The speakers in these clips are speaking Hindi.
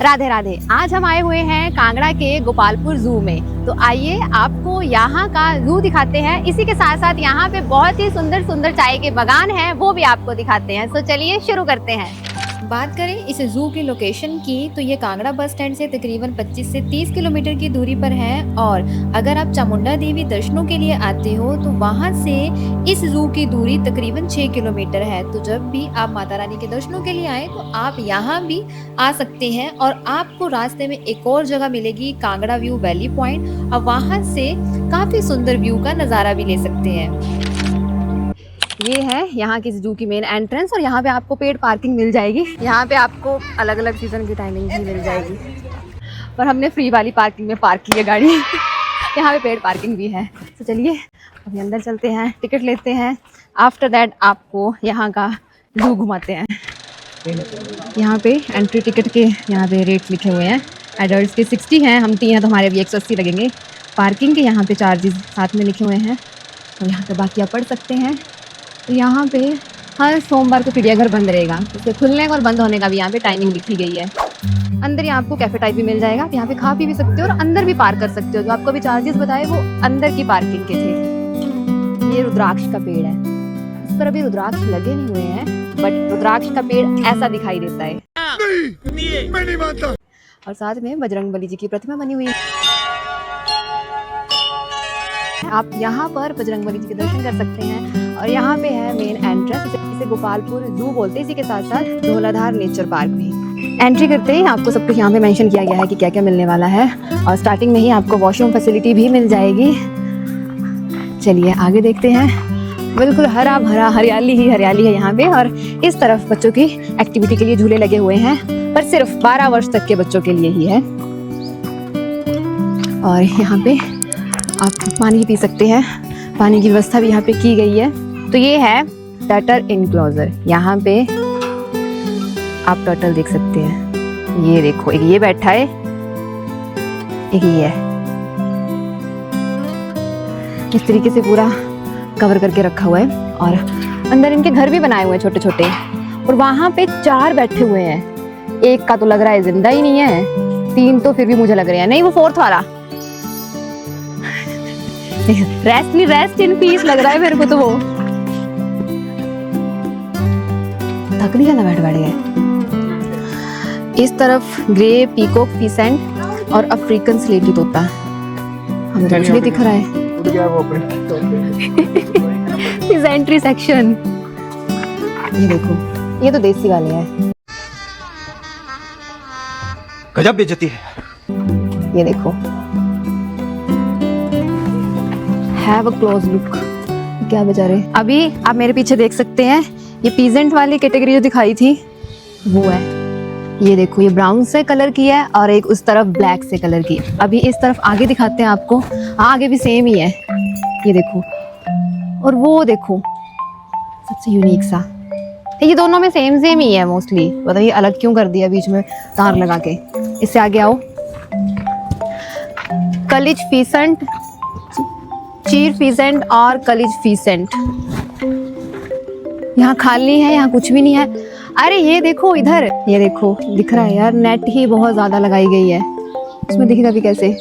राधे राधे। आज हम आए हुए हैं कांगड़ा के गोपालपुर जू में। तो आइए आपको यहाँ का जू दिखाते हैं। इसी के साथ साथ यहाँ पे बहुत ही सुंदर सुंदर चाय के बागान हैं, वो भी आपको दिखाते हैं। तो चलिए शुरू करते हैं। बात करें इस जू की लोकेशन की तो ये कांगड़ा बस स्टैंड से तकरीबन 25 से 30 किलोमीटर की दूरी पर है। और अगर आप चामुंडा देवी दर्शनों के लिए आते हो तो वहाँ से इस जू की दूरी तकरीबन 6 किलोमीटर है। तो जब भी आप माता रानी के दर्शनों के लिए आए तो आप यहाँ भी आ सकते हैं। और आपको रास्ते में एक और जगह मिलेगी, कांगड़ा व्यू वैली पॉइंट। और वहाँ से काफी सुंदर व्यू का नज़ारा भी ले सकते हैं। ये है यहाँ की जू की मेन एंट्रेंस और यहाँ पे आपको पेड पार्किंग मिल जाएगी। यहाँ पे आपको अलग अलग सीजन की टाइमिंग भी मिल जाएगी। और हमने फ्री वाली पार्किंग में पार्क की है गाड़ी। यहाँ पे पेड पार्किंग भी है। तो चलिए अभी अंदर चलते हैं, टिकट लेते हैं। आफ्टर दैट आपको यहाँ का जू घुमाते हैं। यहाँ पे एंट्री टिकट के यहाँ पे रेट लिखे हुए हैं। एडल्ट के 60 हैं, हम 3 हैं तो हमारे भी 180 लगेंगे। पार्किंग के यहाँ पे चार्जेस साथ में लिखे हुए हैं। और यहाँ पे बाकी आप पढ़ सकते हैं। तो यहाँ पे हर सोमवार को चिड़ियाघर बंद रहेगा। उसके खुलने और बंद होने का भी यहाँ पे टाइमिंग लिखी गई है। अंदर यहाँ आपको कैफे टाइप भी मिल जाएगा। आप यहाँ पे खा पी भी सकते हो और अंदर भी पार्क कर सकते हो। जो आपको अभी चार्जेस बताए वो अंदर की पार्किंग के थे। ये रुद्राक्ष का पेड़ है। इस पर अभी रुद्राक्ष लगे नहीं हुए हैं, बट रुद्राक्ष का पेड़ ऐसा दिखाई देता है। मैं नहीं मानता। और साथ में बजरंगबली जी की प्रतिमा बनी हुई है। आप यहाँ पर बजरंगबली जी के दर्शन कर सकते हैं। और यहाँ पे है मेन एंट्रेंस, इसे गोपालपुर जू बोलते हैं। इसी के साथ साथ धौलाधार नेचर पार्क भी। एंट्री करते ही आपको सब कुछ यहाँ पे मेंशन किया गया है कि क्या क्या मिलने वाला है। और स्टार्टिंग में ही आपको वॉशरूम फैसिलिटी भी मिल जाएगी। चलिए आगे देखते हैं। बिल्कुल हरा भरा हरियाली ही हरियाली है यहाँ पे। और इस तरफ बच्चों की एक्टिविटी के लिए झूले लगे हुए हैं, पर सिर्फ 12 वर्ष तक के बच्चों के लिए ही है। और यहाँ पे आप पानी पी सकते हैं। पानी की व्यवस्था भी यहाँ पे की गई है। तो ये है टर्टल इनक्लोजर। यहाँ पे आप टर्टल देख सकते हैं। ये देखो, एक ये बैठा है, एक ये है। इस तरीके से पूरा कवर करके रखा हुआ है। और अंदर इनके घर भी बनाए हुए हैं छोटे छोटे। और वहाँ पे 4 बैठे हुए हैं। एक का तो लग रहा है जिंदा ही नहीं है, 3 तो फिर भी मुझे लग रहे हैं। नहीं, वो 4th वाला रेस्ट इन पीस लग रहा है मेरे को। तो वो थक नहीं जाना बैठ गए। इस तरफ ग्रे पीकॉक फीसेंट और अफ्रीकन स्लेटी तोता हमें कुछ नहीं दिख रहा है। इस एंट्री सेक्शन ये देखो, ये तो देसी वाले हैं। गजब बेइज्जती है। ये देखो, हैव अ क्लोज लुक। क्या बेचारे। अभी आप मेरे पीछे देख सकते हैं, ये पीजेंट वाली कैटेगरी जो दिखाई थी वो है। ये देखो, ये ब्राउन से कलर की है और एक उस तरफ ब्लैक से कलर की। अभी इस तरफ आगे दिखाते हैं आपको। आगे भी सेम ही है, ये देखो। और वो देखो सबसे यूनिक सा, ये दोनों में सेम ही है मोस्टली। पता ये अलग क्यों कर दिया बीच में तार लगा के। इससे आगे आओ, कलिज फीसेंट, चीर फीसेंट और कलिज फीसेंट। यहाँ खाली है, यहाँ कुछ भी नहीं है। अरे ये देखो इधर, ये देखो दिख रहा है यार, नेट ही बहुत ज्यादा लगाई गई है। इसमें दिखेगा भी कैसे।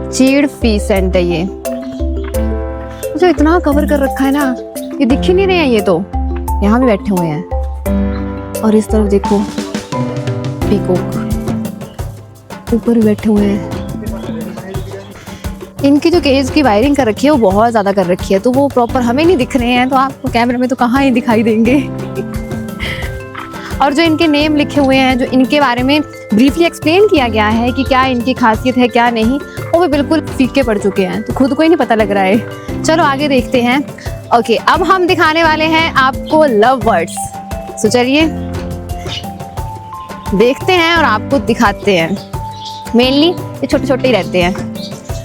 चीड़ फीसेंट है ये, जो इतना कवर कर रखा है ना, ये दिख ही नहीं रहे हैं। ये तो यहाँ भी बैठे हुए हैं। और इस तरफ देखो पीकॉक ऊपर भी बैठे हुए हैं। इनकी जो केज की वायरिंग कर रखी है वो बहुत ज़्यादा कर रखी है, तो वो प्रॉपर हमें नहीं दिख रहे हैं। तो आपको कैमरे में तो कहाँ ही दिखाई देंगे। और जो इनके नेम लिखे हुए हैं, जो इनके बारे में ब्रीफली एक्सप्लेन किया गया है कि क्या इनकी खासियत है क्या नहीं, वो भी बिल्कुल फीके पड़ चुके हैं। तो खुद को ही नहीं पता लग रहा है। चलो आगे देखते हैं। ओके, अब हम दिखाने वाले हैं आपको लव बर्ड्स। तो चलिए देखते हैं और आपको दिखाते हैं। मेनली ये छोटे छोटे ही रहते हैं।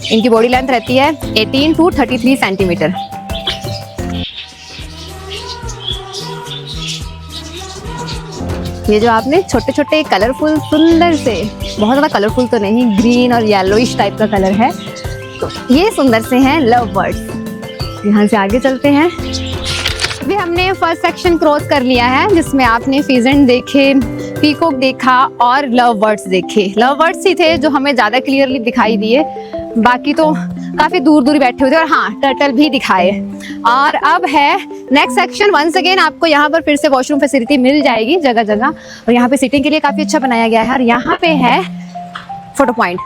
इनकी बॉडी लेंथ रहती है 18 to 33 सेंटीमीटर। ये जो आपने छोटे छोटे कलरफुल सुंदर से, बहुत ज़्यादा कलरफुल तो नहीं, ग्रीन और येलोइश टाइप का कलर है, तो ये सुंदर से हैं लव बर्ड्स। यहाँ से आगे चलते हैं। अभी हमने फर्स्ट सेक्शन क्रॉस कर लिया है, जिसमें आपने फीजेंट देखे, पीकॉक देखा और लव बर्ड्स देखे। लव बर्ड्स ही थे जो हमें ज़्यादा क्लियरली दिखाई दिए, बाकी तो काफ़ी दूर दूर बैठे हुए थे। और हाँ, टर्टल भी दिखाए। और अब है नेक्स्ट सेक्शन। वंस अगेन आपको यहाँ पर फिर से वॉशरूम फैसिलिटी मिल जाएगी जगह जगह, और यहाँ पे सिटिंग के लिए काफ़ी अच्छा बनाया गया है। और यहाँ पे है फोटो पॉइंट,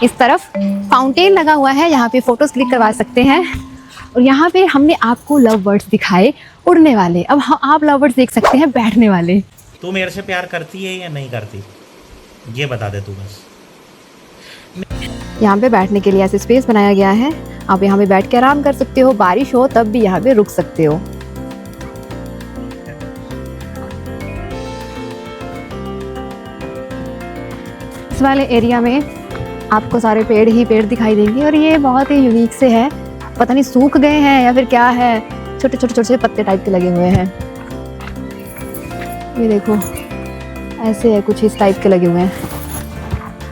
इस तरफ फाउंटेन लगा हुआ है, यहाँ पे फोटोज क्लिक करवा सकते हैं। और यहाँ पे हमने आपको लव बर्ड्स दिखाए उड़ने वाले, अब आप लव बर्ड्स देख सकते हैं बैठने वाले। तू मेरे से प्यार करती है या नहीं करती, ये बता दे तू बस। यहाँ पे बैठने के लिए ऐसे स्पेस बनाया गया है, आप यहाँ पे बैठ के आराम कर सकते हो, बारिश हो तब भी यहाँ पे रुक सकते हो। इस वाले एरिया में आपको सारे पेड़ ही पेड़ दिखाई देंगे, और ये बहुत ही यूनिक से है, पता नहीं सूख गए हैं या फिर क्या है, छोटे छोटे छोटे पत्ते टाइप के लगे हुए हैं। ये देखो ऐसे है, कुछ इस टाइप के लगे हुए हैं।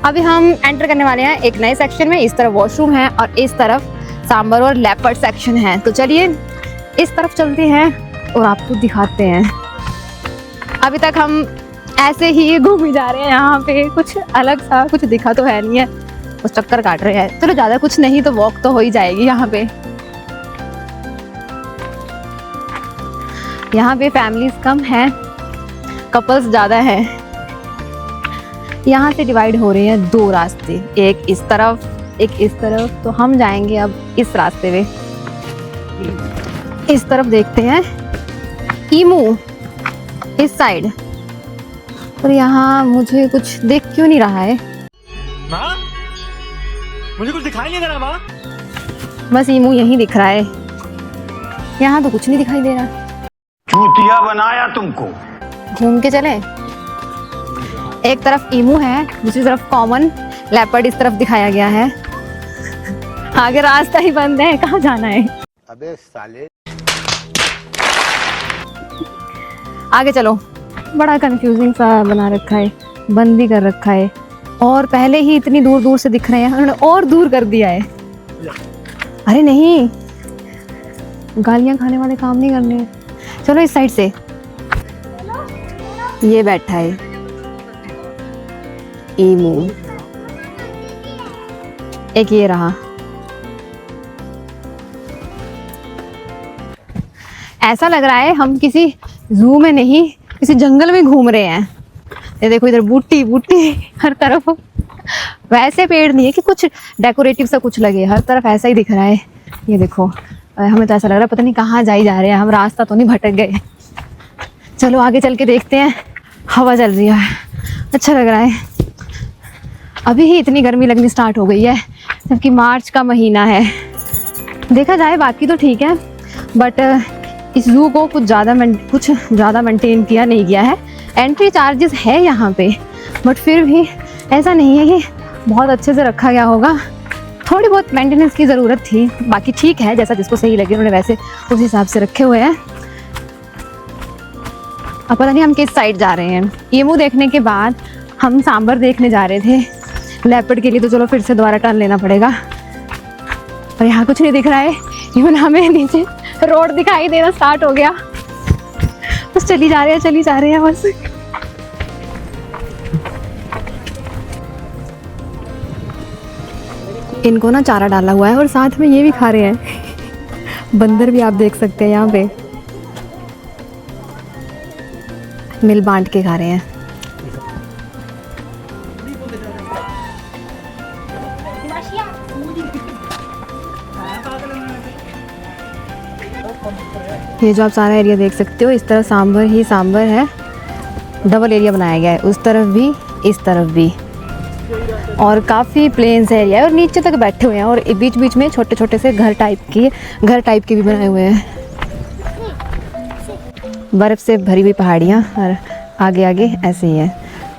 अभी हम एंटर करने वाले हैं एक नए सेक्शन में। इस तरफ वॉशरूम है और इस तरफ सांबर और लेपर्ड सेक्शन है। तो चलिए इस तरफ चलते हैं और आपको दिखाते हैं। अभी तक हम ऐसे ही घूम जा रहे हैं, यहाँ पे कुछ अलग सा कुछ दिखा तो है नहीं है, बस चक्कर काट रहे हैं। चलो ज़्यादा कुछ नहीं तो वॉक तो हो ही जाएगी। यहाँ पे फैमिलीज कम हैं, कपल्स ज़्यादा हैं। यहाँ से डिवाइड हो रहे हैं दो रास्ते, एक इस तरफ एक इस तरफ। तो हम जाएंगे अब इस रास्ते में। इस तरफ देखते हैं ईमू इस साइड, और यहाँ मुझे कुछ देख क्यों नहीं रहा है। माँ, मुझे कुछ दिखाई नहीं दे रहा माँ। बस ईमू यहीं दिख रहा है, यहाँ तो कुछ नहीं दिखाई दे रहा। चूतिया बनाया तुमको। घूम के चले, एक तरफ ईमू है, दूसरी तरफ कॉमन लेपर्ड इस तरफ दिखाया गया है। आगे रास्ता ही बंद है, कहाँ जाना है? अबे साले। आगे चलो। बड़ा कंफ्यूजिंग सा बना रखा है, बंद भी कर रखा है, और पहले ही इतनी दूर दूर से दिख रहे हैं, उन्होंने और दूर कर दिया है। अरे नहीं, गालियां खाने वाले काम नहीं करने हैं। चलो इस साइड से। ये बैठा है ईमू, एक ये रहा। ऐसा लग रहा है हम किसी जू में नहीं, किसी जंगल में घूम रहे हैं। ये देखो इधर बूटी बूटी हर तरफ, वैसे पेड़ नहीं है कि कुछ डेकोरेटिव सा कुछ लगे, हर तरफ ऐसा ही दिख रहा है। ये देखो, हमें तो ऐसा लग रहा है पता नहीं कहाँ जा रहे हैं हम, रास्ता तो नहीं भटक गए। चलो आगे चल के देखते हैं। हवा चल रही है, अच्छा लग रहा है। अभी ही इतनी गर्मी लगनी स्टार्ट हो गई है, जबकि मार्च का महीना है। देखा जाए बाकी तो ठीक है, बट इस जू को कुछ ज़्यादा मेंटेन किया नहीं गया है। एंट्री चार्जेस है यहाँ पे, बट फिर भी ऐसा नहीं है कि बहुत अच्छे से रखा गया होगा। थोड़ी बहुत मेंटेनेंस की ज़रूरत थी, बाकी ठीक है, जैसा जिसको सही लगे उन्होंने वैसे उस हिसाब से रखे हुए हैं। अब पता नहीं हम किस साइड जा रहे हैं। ईमू देखने के बाद हम सांबर देखने जा रहे थे, लेपर्ड के लिए तो चलो फिर से दोबारा टर्न लेना पड़ेगा। और यहाँ कुछ नहीं दिख रहा है, इवन हमें नीचे रोड दिखाई देना स्टार्ट हो गया। बस चली जा रहे हैं बस। इनको ना चारा डाला हुआ है और साथ में ये भी खा रहे हैं। बंदर भी आप देख सकते हैं यहाँ पे, मिल बांट के खा रहे हैं। ये जो आप सारा एरिया देख सकते हो, इस तरफ सांबर ही सांबर है, डबल एरिया बनाया गया है, उस तरफ भी इस तरफ भी, और काफ़ी प्लेन्स एरिया है और नीचे तक बैठे हुए हैं, और बीच बीच में छोटे छोटे से घर टाइप के भी बनाए हुए हैं। बर्फ़ से भरी हुई पहाड़ियाँ और आगे आगे ऐसे ही है।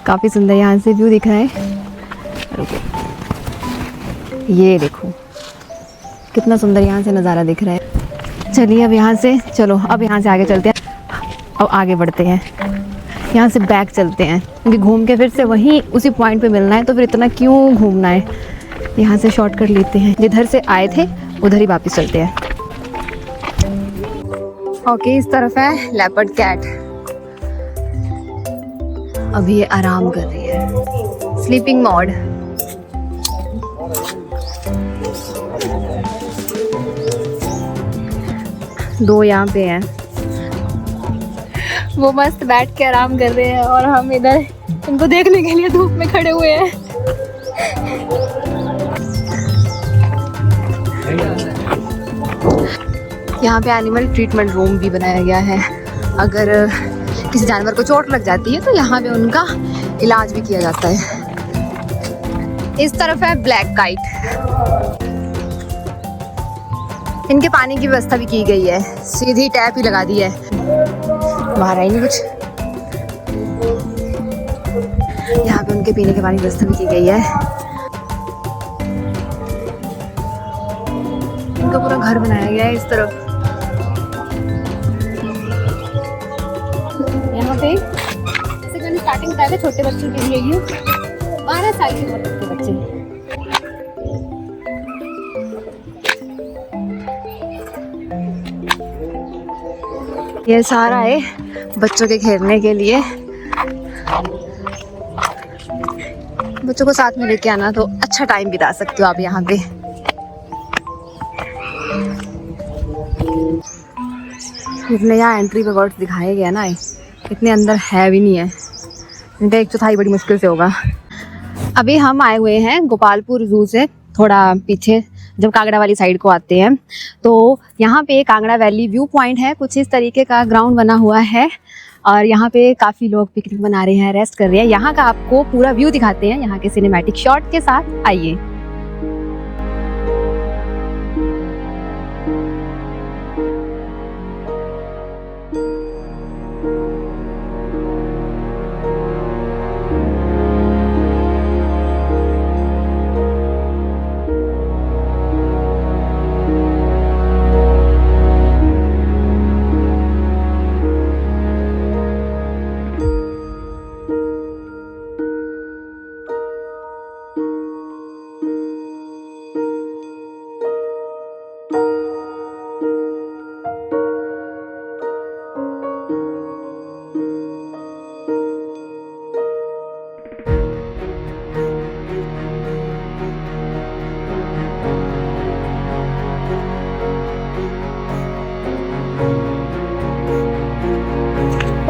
काफ़ी सुंदर यहाँ से व्यू दिख रहा है। ये देखो कितना सुंदर यहाँ से नज़ारा दिख रहा है। चलिए अब यहाँ से आगे चलते हैं। अब आगे बढ़ते हैं, यहाँ से बैक चलते हैं, क्योंकि घूम के फिर से वहीं उसी पॉइंट पे मिलना है, तो फिर इतना क्यों घूमना है। यहाँ से शॉर्टकट लेते हैं, जिधर से आए थे उधर ही वापस चलते हैं। ओके, इस तरफ है लेपर्ड कैट, अभी ये आराम कर रही है, स्लीपिंग मोड। दो यहाँ पे हैं, वो मस्त बैठ के आराम कर रहे हैं और हम इधर इनको देखने के लिए धूप में खड़े हुए हैं। यहाँ पे एनिमल ट्रीटमेंट रूम भी बनाया गया है। अगर किसी जानवर को चोट लग जाती है तो यहाँ पे उनका इलाज भी किया जाता है। इस तरफ है ब्लैक काइट, इनके पानी की व्यवस्था भी की गई है, सीधी टैप ही लगा दी है, बाहर आई नहीं कुछ। यहाँ पे उनके पीने के पानी की व्यवस्था भी की गई है। इनका पूरा घर बनाया गया है इस तरफ। यहाँ पे स्टार्टिंग टाइम है छोटे बच्चों के लिए, ये 12 साल के बच्चे। ये सारा है बच्चों के खेलने के लिए। बच्चों को साथ में लेके आना तो अच्छा टाइम बिता सकते हो आप यहाँ पे। इतने यहाँ एंट्री पे वर्ड्स दिखाए गए ना, इतने अंदर है भी नहीं है, इनका 1/4 बड़ी मुश्किल से होगा। अभी हम आए हुए हैं गोपालपुर जू से थोड़ा पीछे, जब कांगड़ा वाली साइड को आते हैं तो यहाँ पे कांगड़ा वैली व्यू पॉइंट है। कुछ इस तरीके का ग्राउंड बना हुआ है और यहाँ पे काफ़ी लोग पिकनिक मना रहे हैं, रेस्ट कर रहे हैं। यहाँ का आपको पूरा व्यू दिखाते हैं यहाँ के सिनेमैटिक शॉट के साथ, आइए।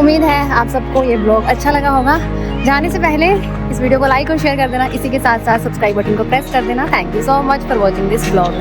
उम्मीद है आप सबको ये ब्लॉग अच्छा लगा होगा। जाने से पहले इस वीडियो को लाइक और शेयर कर देना, इसी के साथ साथ सब्सक्राइब बटन को प्रेस कर देना। Thank you so much for watching this blog.